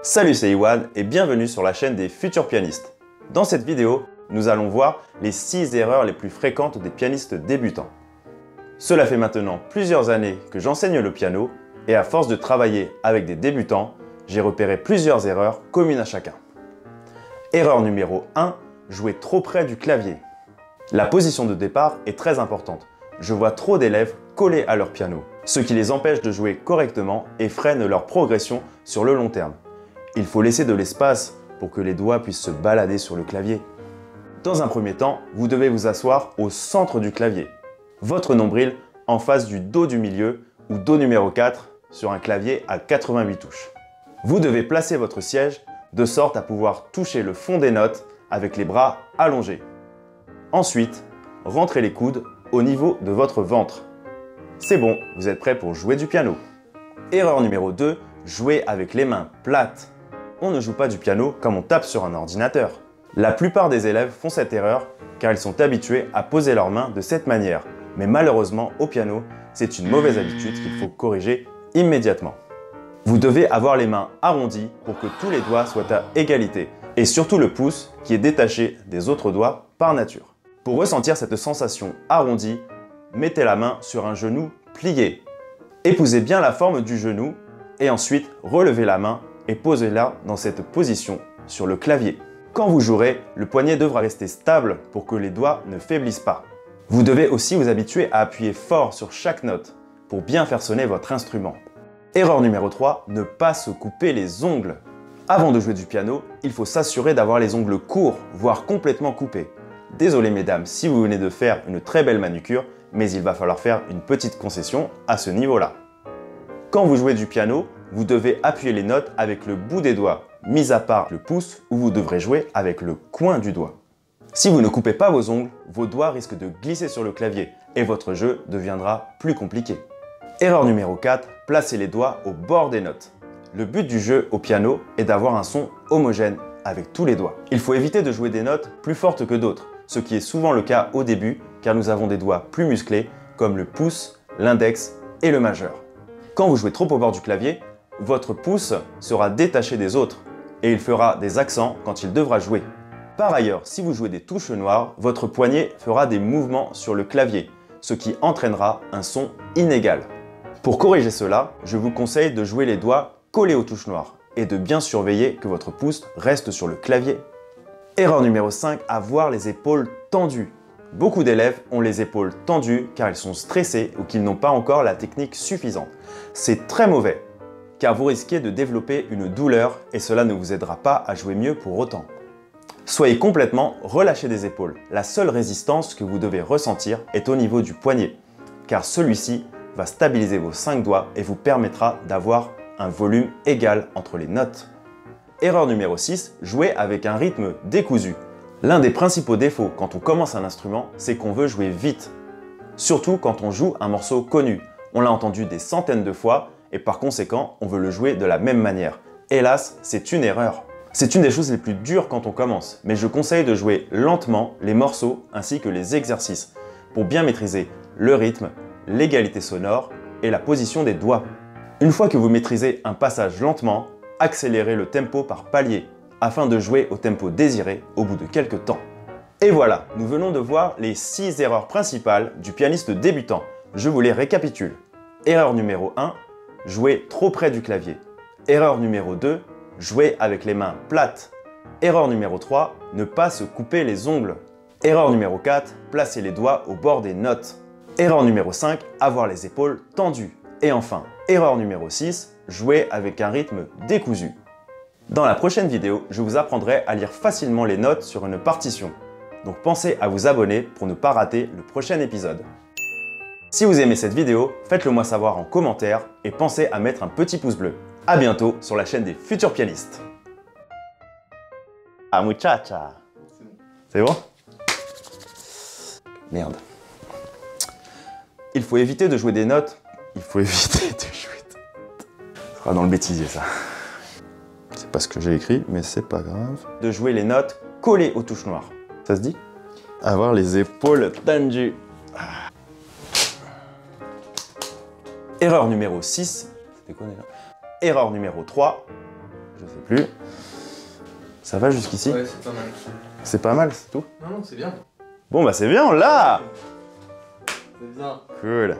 Salut, c'est Iwan et bienvenue sur la chaîne des futurs pianistes. Dans cette vidéo, nous allons voir les 6 erreurs les plus fréquentes des pianistes débutants. Cela fait maintenant plusieurs années que j'enseigne le piano et à force de travailler avec des débutants, j'ai repéré plusieurs erreurs communes à chacun. Erreur numéro 1, jouer trop près du clavier. La position de départ est très importante. Je vois trop d'élèves collés à leur piano, ce qui les empêche de jouer correctement et freine leur progression sur le long terme. Il faut laisser de l'espace pour que les doigts puissent se balader sur le clavier. Dans un premier temps, vous devez vous asseoir au centre du clavier. Votre nombril en face du Do du milieu ou Do numéro 4 sur un clavier à 88 touches. Vous devez placer votre siège de sorte à pouvoir toucher le fond des notes avec les bras allongés. Ensuite, rentrez les coudes au niveau de votre ventre. C'est bon, vous êtes prêt pour jouer du piano. Erreur numéro 2, jouer avec les mains plates. On ne joue pas du piano comme on tape sur un ordinateur. La plupart des élèves font cette erreur car ils sont habitués à poser leurs mains de cette manière. Mais malheureusement, au piano, c'est une mauvaise habitude qu'il faut corriger immédiatement. Vous devez avoir les mains arrondies pour que tous les doigts soient à égalité. Et surtout le pouce qui est détaché des autres doigts par nature. Pour ressentir cette sensation arrondie, mettez la main sur un genou plié. Épousez bien la forme du genou et ensuite relevez la main et posez-la dans cette position sur le clavier. Quand vous jouerez, le poignet devra rester stable pour que les doigts ne faiblissent pas. Vous devez aussi vous habituer à appuyer fort sur chaque note pour bien faire sonner votre instrument. Erreur numéro 3, ne pas se couper les ongles. Avant de jouer du piano, il faut s'assurer d'avoir les ongles courts, voire complètement coupés. Désolé mesdames si vous venez de faire une très belle manucure, mais il va falloir faire une petite concession à ce niveau-là. Quand vous jouez du piano, vous devez appuyer les notes avec le bout des doigts, mis à part le pouce où vous devrez jouer avec le coin du doigt. Si vous ne coupez pas vos ongles, vos doigts risquent de glisser sur le clavier et votre jeu deviendra plus compliqué. Erreur numéro 4, placez les doigts au bord des notes. Le but du jeu au piano est d'avoir un son homogène avec tous les doigts. Il faut éviter de jouer des notes plus fortes que d'autres, ce qui est souvent le cas au début car nous avons des doigts plus musclés comme le pouce, l'index et le majeur. Quand vous jouez trop au bord du clavier, votre pouce sera détaché des autres et il fera des accents quand il devra jouer. Par ailleurs, si vous jouez des touches noires, votre poignet fera des mouvements sur le clavier, ce qui entraînera un son inégal. Pour corriger cela, je vous conseille de jouer les doigts collés aux touches noires et de bien surveiller que votre pouce reste sur le clavier. Erreur numéro 5, avoir les épaules tendues. Beaucoup d'élèves ont les épaules tendues car ils sont stressés ou qu'ils n'ont pas encore la technique suffisante. C'est très mauvais, car vous risquez de développer une douleur et cela ne vous aidera pas à jouer mieux pour autant. Soyez complètement relâché des épaules. La seule résistance que vous devez ressentir est au niveau du poignet, car celui-ci va stabiliser vos 5 doigts et vous permettra d'avoir un volume égal entre les notes. Erreur numéro 6, jouer avec un rythme décousu. L'un des principaux défauts quand on commence un instrument, c'est qu'on veut jouer vite. Surtout quand on joue un morceau connu. On l'a entendu des centaines de fois et par conséquent, on veut le jouer de la même manière. Hélas, c'est une erreur. C'est une des choses les plus dures quand on commence, mais je conseille de jouer lentement les morceaux ainsi que les exercices pour bien maîtriser le rythme, l'égalité sonore et la position des doigts. Une fois que vous maîtrisez un passage lentement, accélérez le tempo par palier afin de jouer au tempo désiré au bout de quelques temps. Et voilà, nous venons de voir les 6 erreurs principales du pianiste débutant. Je vous les récapitule. Erreur numéro 1, jouer trop près du clavier. Erreur numéro 2, jouer avec les mains plates. Erreur numéro 3, ne pas se couper les ongles. Erreur numéro 4, placer les doigts au bord des notes. Erreur numéro 5, avoir les épaules tendues. Et enfin, erreur numéro 6, jouer avec un rythme décousu. Dans la prochaine vidéo, je vous apprendrai à lire facilement les notes sur une partition. Donc pensez à vous abonner pour ne pas rater le prochain épisode. Si vous aimez cette vidéo, faites-le moi savoir en commentaire et pensez à mettre un petit pouce bleu. A bientôt sur la chaîne des futurs pianistes. Ah muchacha. C'est bon? Merde. Il faut éviter de jouer des notes. Il faut éviter de jouer. Ça sera dans le bêtisier ça. C'est pas ce que j'ai écrit, mais c'est pas grave. De jouer les notes collées aux touches noires. Ça se dit? Avoir les épaules tendues. Erreur numéro 6. C'était quoi déjà? Erreur numéro 3. je sais plus. Ça va jusqu'ici? Ouais, c'est pas mal. C'est pas mal, c'est tout? Non, non, c'est bien. Bon bah c'est bien, on l'a! C'est bien. Cool.